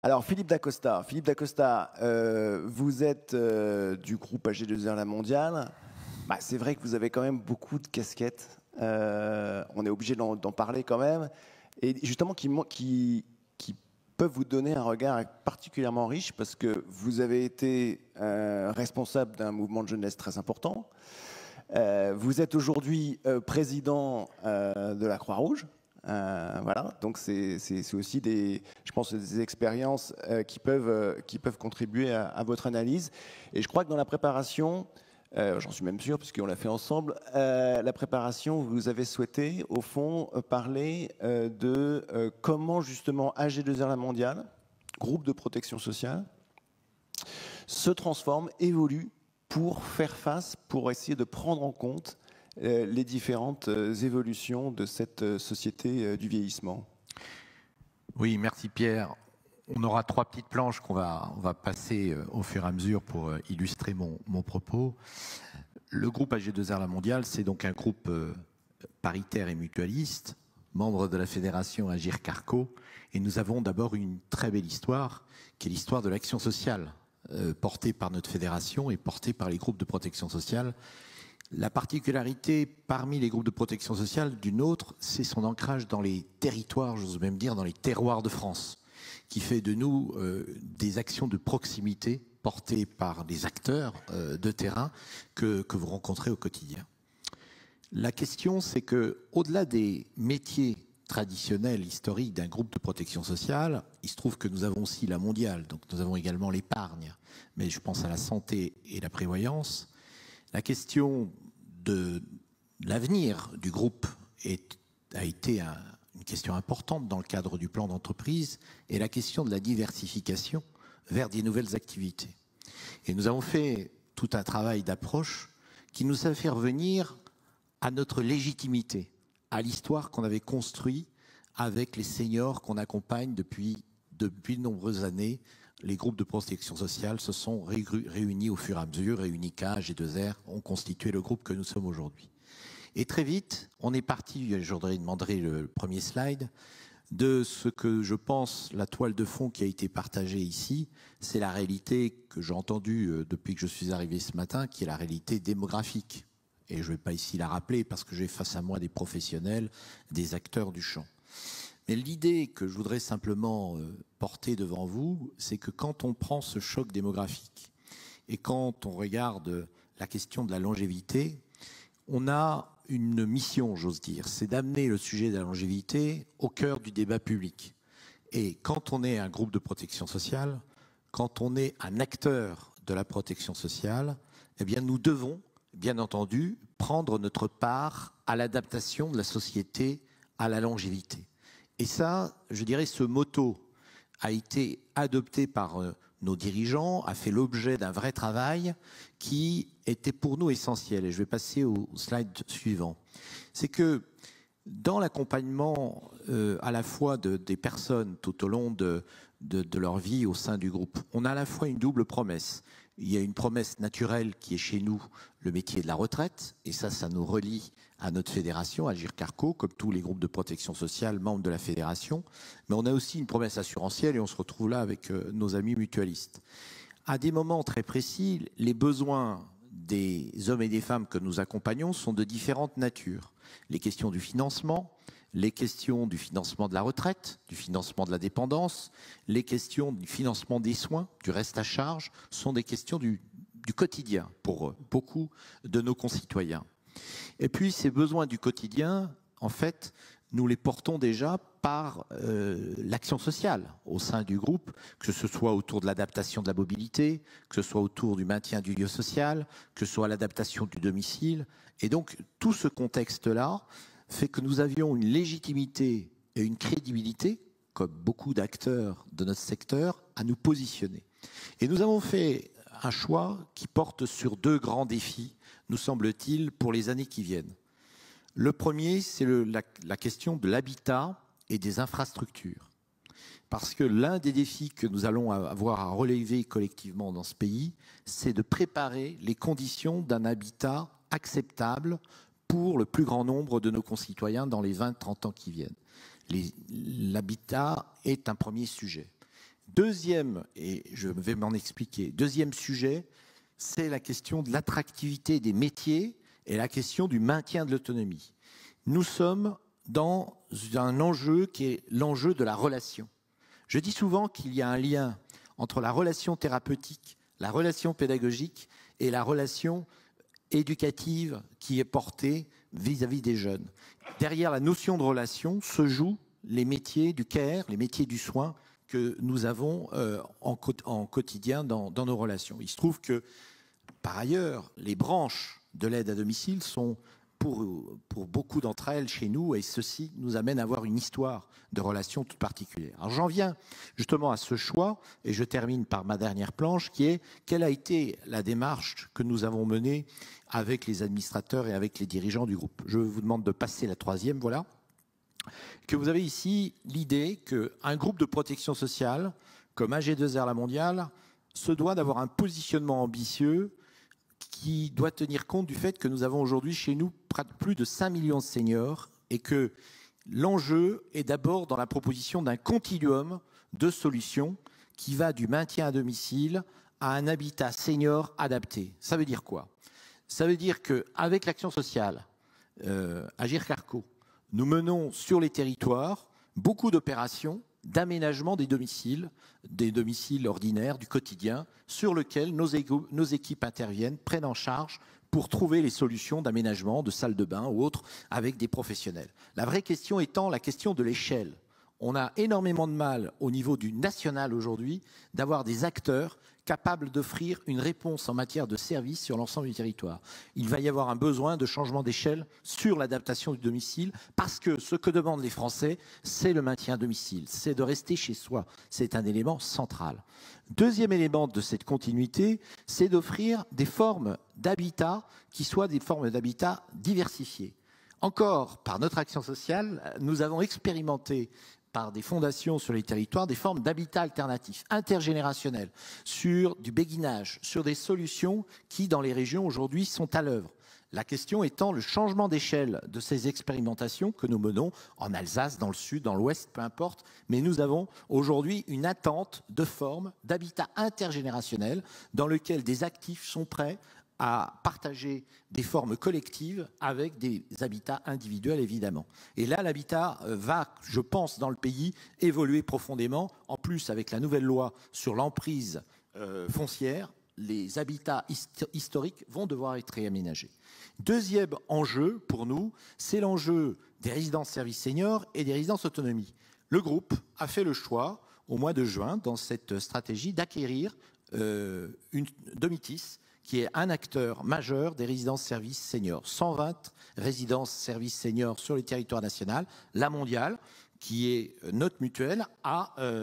Alors, Philippe Dacosta, vous êtes du groupe AG2R La Mondiale. Bah, c'est vrai que vous avez quand même beaucoup de casquettes. On est obligé d'en parler quand même. Et justement, qui peuvent vous donner un regard particulièrement riche parce que vous avez été responsable d'un mouvement de jeunesse très important. Vous êtes aujourd'hui président de la Croix-Rouge. Voilà, donc c'est aussi je pense, des expériences qui peuvent contribuer à votre analyse. Et je crois que dans la préparation, j'en suis même sûr, puisqu'on l'a fait ensemble, la préparation, vous avez souhaité, au fond, parler de comment justement AG2R La Mondiale, groupe de protection sociale, se transforme, évolue pour faire face, pour essayer de prendre en compte les différentes évolutions de cette société du vieillissement. Oui, merci Pierre. On aura 3 petites planches qu'on va passer au fur et à mesure pour illustrer mon propos. Le groupe AG2R La Mondiale, c'est donc un groupe paritaire et mutualiste, membre de la fédération Agir Carco. Et nous avons d'abord une très belle histoire, qui est l'histoire de l'action sociale, portée par notre fédération et portée par les groupes de protection sociale. La particularité parmi les groupes de protection sociale d'une autre, c'est son ancrage dans les territoires, j'ose même dire dans les terroirs de France, qui fait de nous des actions de proximité portées par des acteurs de terrain que vous rencontrez au quotidien. La question, c'est que, au-delà des métiers traditionnels, historiques d'un groupe de protection sociale, il se trouve que nous avons aussi la mondiale, donc nous avons également l'épargne, mais je pense à la santé et la prévoyance. La question de l'avenir du groupe a été une question importante dans le cadre du plan d'entreprise et la question de la diversification vers des nouvelles activités. Et nous avons fait tout un travail d'approche qui nous a fait revenir à notre légitimité, à l'histoire qu'on avait construite avec les seniors qu'on accompagne depuis de nombreuses années. Les groupes de protection sociale se sont réunis au fur et à mesure, et Unica, AG2R ont constitué le groupe que nous sommes aujourd'hui. Et très vite, on est parti, je demanderai le premier slide, de ce que je pense, la toile de fond qui a été partagée ici, c'est la réalité que j'ai entendue depuis que je suis arrivé ce matin, qui est la réalité démographique. Et je ne vais pas ici la rappeler parce que j'ai face à moi des professionnels, des acteurs du champ. Mais l'idée que je voudrais simplement porter devant vous, c'est que quand on prend ce choc démographique et quand on regarde la question de la longévité, on a une mission, j'ose dire, c'est d'amener le sujet de la longévité au cœur du débat public. Et quand on est un groupe de protection sociale, quand on est un acteur de la protection sociale, eh bien nous devons, bien entendu, prendre notre part à l'adaptation de la société à la longévité. Et ça, je dirais, ce motto a été adopté par nos dirigeants, a fait l'objet d'un vrai travail qui était pour nous essentiel. Et je vais passer au slide suivant. C'est que dans l'accompagnement à la fois des personnes tout au long de leur vie au sein du groupe, on a à la fois une double promesse. Il y a une promesse naturelle qui est chez nous, le métier de la retraite, et ça nous relie à notre fédération, Agir Carco, comme tous les groupes de protection sociale, membres de la fédération. Mais on a aussi une promesse assurantielle et on se retrouve là avec nos amis mutualistes. À des moments très précis, les besoins des hommes et des femmes que nous accompagnons sont de différentes natures. Les questions du financement, les questions du financement de la retraite, du financement de la dépendance, les questions du financement des soins, du reste à charge, sont des questions du quotidien pour beaucoup de nos concitoyens. Et puis ces besoins du quotidien, en fait, nous les portons déjà par l'action sociale au sein du groupe, que ce soit autour de l'adaptation de la mobilité, que ce soit autour du maintien du lieu social, que ce soit l'adaptation du domicile. Et donc tout ce contexte-là fait que nous avions une légitimité et une crédibilité, comme beaucoup d'acteurs de notre secteur, à nous positionner. Et nous avons fait un choix qui porte sur 2 grands défis, nous semble-t-il, pour les années qui viennent. Le premier, c'est la question de l'habitat et des infrastructures. Parce que l'un des défis que nous allons avoir à relever collectivement dans ce pays, c'est de préparer les conditions d'un habitat acceptable pour le plus grand nombre de nos concitoyens dans les 20-30 ans qui viennent. L'habitat est un premier sujet. Deuxième, et je vais m'en expliquer, deuxième sujet, c'est la question de l'attractivité des métiers et la question du maintien de l'autonomie. Nous sommes dans un enjeu qui est l'enjeu de la relation. Je dis souvent qu'il y a un lien entre la relation thérapeutique, la relation pédagogique et la relation éducative qui est portée vis-à-vis des jeunes. Derrière la notion de relation se jouent les métiers du care, les métiers du soin que nous avons en quotidien dans nos relations. Il se trouve que, par ailleurs, les branches de l'aide à domicile sont, pour beaucoup d'entre elles chez nous, et ceci nous amène à avoir une histoire de relations toute particulière. Alors j'en viens justement à ce choix, et je termine par ma dernière planche, qui est quelle a été la démarche que nous avons menée avec les administrateurs et avec les dirigeants du groupe. Je vous demande de passer la troisième, voilà. Que vous avez ici l'idée qu'un groupe de protection sociale, comme AG2R La Mondiale, se doit d'avoir un positionnement ambitieux qui doit tenir compte du fait que nous avons aujourd'hui chez nous plus de 5 millions de seniors et que l'enjeu est d'abord dans la proposition d'un continuum de solutions qui va du maintien à domicile à un habitat senior adapté. Ça veut dire quoi? Ça veut dire qu'avec l'action sociale, Agir Carco, nous menons sur les territoires beaucoup d'opérations d'aménagement des domiciles ordinaires du quotidien sur lesquels nos équipes interviennent, prennent en charge pour trouver les solutions d'aménagement de salles de bain ou autres avec des professionnels. La vraie question étant la question de l'échelle. On a énormément de mal au niveau du national aujourd'hui d'avoir des acteurs capables d'offrir une réponse en matière de services sur l'ensemble du territoire. Il va y avoir un besoin de changement d'échelle sur l'adaptation du domicile parce que ce que demandent les Français, c'est le maintien à domicile, c'est de rester chez soi. C'est un élément central. Deuxième élément de cette continuité, c'est d'offrir des formes d'habitat qui soient des formes d'habitat diversifiées. Encore, par notre action sociale, nous avons expérimenté par des fondations sur les territoires, des formes d'habitat alternatif, intergénérationnel, sur du béguinage, sur des solutions qui, dans les régions aujourd'hui, sont à l'œuvre. La question étant le changement d'échelle de ces expérimentations que nous menons en Alsace, dans le sud, dans l'ouest, peu importe, mais nous avons aujourd'hui une attente de formes d'habitat intergénérationnel dans lequel des actifs sont prêts à partager des formes collectives avec des habitats individuels, évidemment. Et là, l'habitat va, je pense, dans le pays, évoluer profondément. En plus, avec la nouvelle loi sur l'emprise foncière, les habitats historiques vont devoir être réaménagés. Deuxième enjeu pour nous, c'est l'enjeu des résidences services seniors et des résidences autonomie. Le groupe a fait le choix, au mois de juin, dans cette stratégie, d'acquérir Domitis, qui est un acteur majeur des résidences services seniors. 120 résidences services seniors sur le territoire national. La Mondiale, qui est notre mutuelle,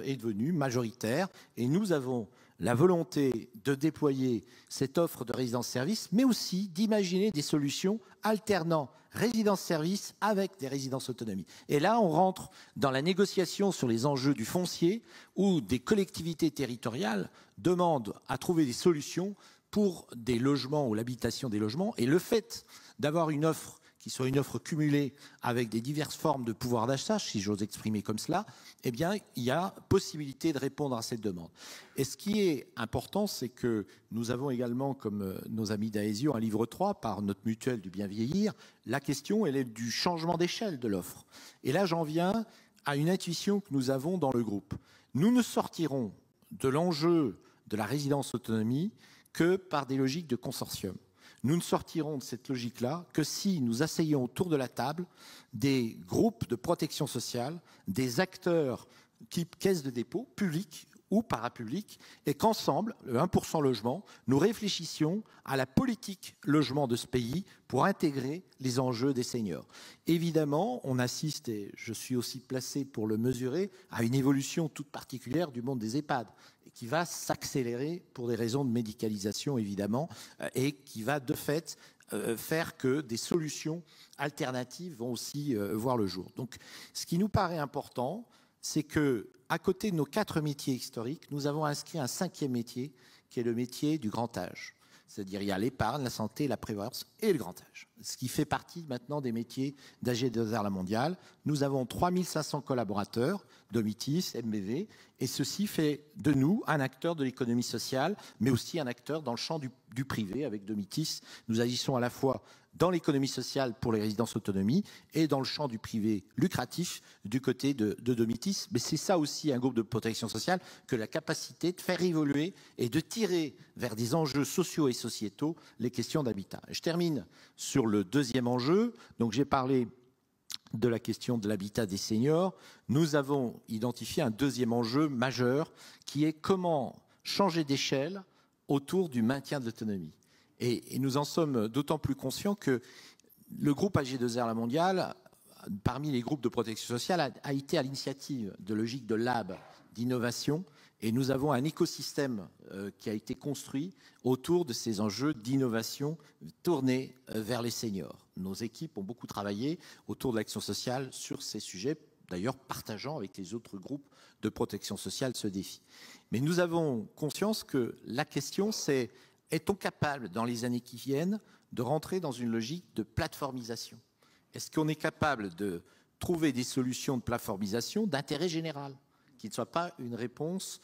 est devenue majoritaire. Et nous avons la volonté de déployer cette offre de résidence-service, mais aussi d'imaginer des solutions alternant résidence-service avec des résidences autonomie. Et là, on rentre dans la négociation sur les enjeux du foncier, où des collectivités territoriales demandent à trouver des solutions pour des logements ou l'habitation des logements. Et le fait d'avoir une offre qui soit une offre cumulée avec des diverses formes de pouvoir d'achat, si j'ose exprimer comme cela, eh bien, il y a possibilité de répondre à cette demande. Et ce qui est important, c'est que nous avons également, comme nos amis d'Aesio, un livre 3 par notre mutuelle du bien vieillir. La question, elle est du changement d'échelle de l'offre. Et là, j'en viens à une intuition que nous avons dans le groupe. Nous ne sortirons de l'enjeu de la résidence autonomie que par des logiques de consortium. Nous ne sortirons de cette logique-là que si nous asseyons autour de la table des groupes de protection sociale, des acteurs type caisse de dépôt, publics ou parapublics, et qu'ensemble, le 1% logement, nous réfléchissions à la politique logement de ce pays pour intégrer les enjeux des seniors. Évidemment, on assiste, et je suis aussi placé pour le mesurer, à une évolution toute particulière du monde des EHPAD, qui va s'accélérer pour des raisons de médicalisation, évidemment, et qui va de fait faire que des solutions alternatives vont aussi voir le jour. Donc, ce qui nous paraît important, c'est que, à côté de nos 4 métiers historiques, nous avons inscrit un 5e métier, qui est le métier du grand âge. C'est-à-dire, il y a l'épargne, la santé, la prévoyance et le grand âge. Ce qui fait partie maintenant des métiers d'AG2R La Mondiale. Nous avons 3500 collaborateurs, Domitis, MBV, et ceci fait de nous un acteur de l'économie sociale, mais aussi un acteur dans le champ du privé. Avec Domitis, nous agissons à la fois dans l'économie sociale pour les résidences autonomie et dans le champ du privé lucratif du côté de Domitis. Mais c'est ça aussi un groupe de protection sociale, que la capacité de faire évoluer et de tirer vers des enjeux sociaux et sociétaux les questions d'habitat. Je termine sur le deuxième enjeu. Donc j'ai parlé de la question de l'habitat des seniors. Nous avons identifié un deuxième enjeu majeur qui est comment changer d'échelle autour du maintien de l'autonomie. Et nous en sommes d'autant plus conscients que le groupe AG2R La Mondiale, parmi les groupes de protection sociale, a été à l'initiative de logiques de lab, d'innovation, et nous avons un écosystème qui a été construit autour de ces enjeux d'innovation tournés vers les seniors. Nos équipes ont beaucoup travaillé autour de l'action sociale sur ces sujets, d'ailleurs partageant avec les autres groupes de protection sociale ce défi. Mais nous avons conscience que la question c'est: est-on capable, dans les années qui viennent, de rentrer dans une logique de plateformisation? Est-ce qu'on est capable de trouver des solutions de plateformisation d'intérêt général, qui ne soient pas une réponse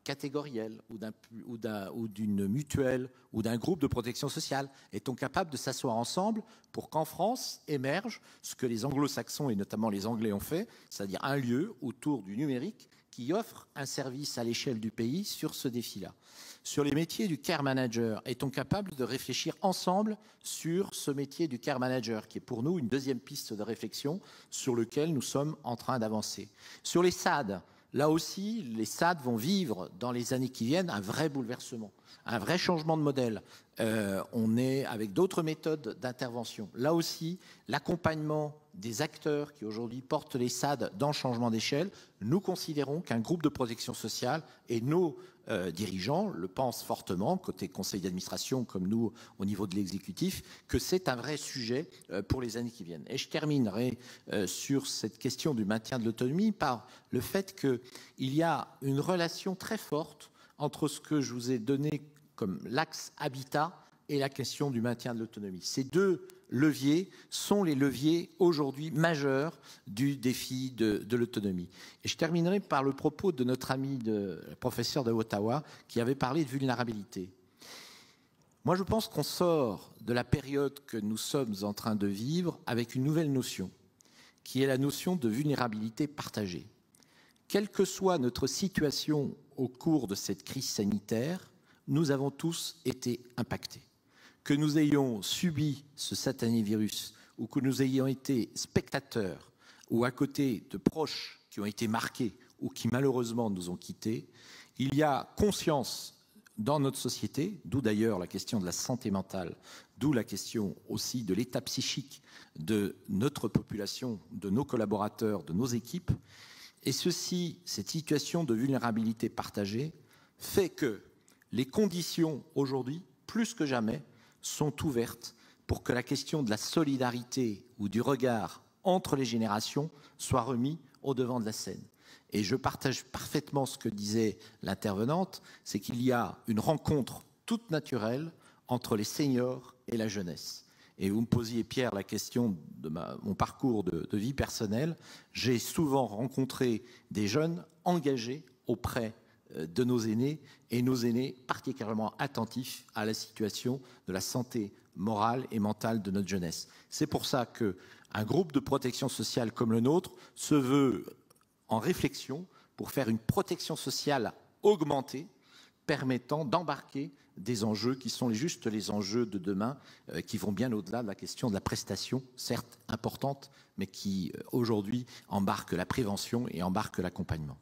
catégorielle ou d'une mutuelle ou d'un groupe de protection sociale? Est-on capable de s'asseoir ensemble pour qu'en France émerge ce que les anglo-saxons et notamment les Anglais ont fait, c'est-à-dire un lieu autour du numérique qui offre un service à l'échelle du pays sur ce défi-là? Sur les métiers du care manager, est-on capable de réfléchir ensemble sur ce métier du care manager, qui est pour nous une deuxième piste de réflexion sur lequel nous sommes en train d'avancer? Sur les SAD, là aussi, les SAD vont vivre dans les années qui viennent un vrai bouleversement, un vrai changement de modèle. On est avec d'autres méthodes d'intervention. Là aussi, l'accompagnement des acteurs qui aujourd'hui portent les SAD dans le changement d'échelle, nous considérons qu'un groupe de protection sociale et nos dirigeants le pensent fortement, côté conseil d'administration comme nous au niveau de l'exécutif, que c'est un vrai sujet pour les années qui viennent. Et je terminerai sur cette question du maintien de l'autonomie par le fait qu'il y a une relation très forte entre ce que je vous ai donné comme l'axe habitat et la question du maintien de l'autonomie. Ces deux leviers sont les leviers aujourd'hui majeurs du défi de l'autonomie. Et je terminerai par le propos de notre ami le professeur de Ottawa qui avait parlé de vulnérabilité. Moi, je pense qu'on sort de la période que nous sommes en train de vivre avec une nouvelle notion, qui est la notion de vulnérabilité partagée. Quelle que soit notre situation au cours de cette crise sanitaire, nous avons tous été impactés. Que nous ayons subi ce satané virus ou que nous ayons été spectateurs ou à côté de proches qui ont été marqués ou qui malheureusement nous ont quittés, il y a conscience dans notre société, d'où d'ailleurs la question de la santé mentale, d'où la question aussi de l'état psychique de notre population, de nos collaborateurs, de nos équipes. Et cette situation de vulnérabilité partagée fait que les conditions aujourd'hui, plus que jamais, sont ouvertes pour que la question de la solidarité ou du regard entre les générations soit remis au devant de la scène. Et je partage parfaitement ce que disait l'intervenante, c'est qu'il y a une rencontre toute naturelle entre les seniors et la jeunesse. Et vous me posiez, Pierre, la question de mon parcours de vie personnelle. J'ai souvent rencontré des jeunes engagés auprès de nos aînés, et nos aînés particulièrement attentifs à la situation de la santé morale et mentale de notre jeunesse. C'est pour ça qu'un groupe de protection sociale comme le nôtre se veut en réflexion pour faire une protection sociale augmentée, permettant d'embarquer des enjeux qui sont juste les enjeux de demain, qui vont bien au-delà de la question de la prestation, certes importante, mais qui aujourd'hui embarque la prévention et embarque l'accompagnement.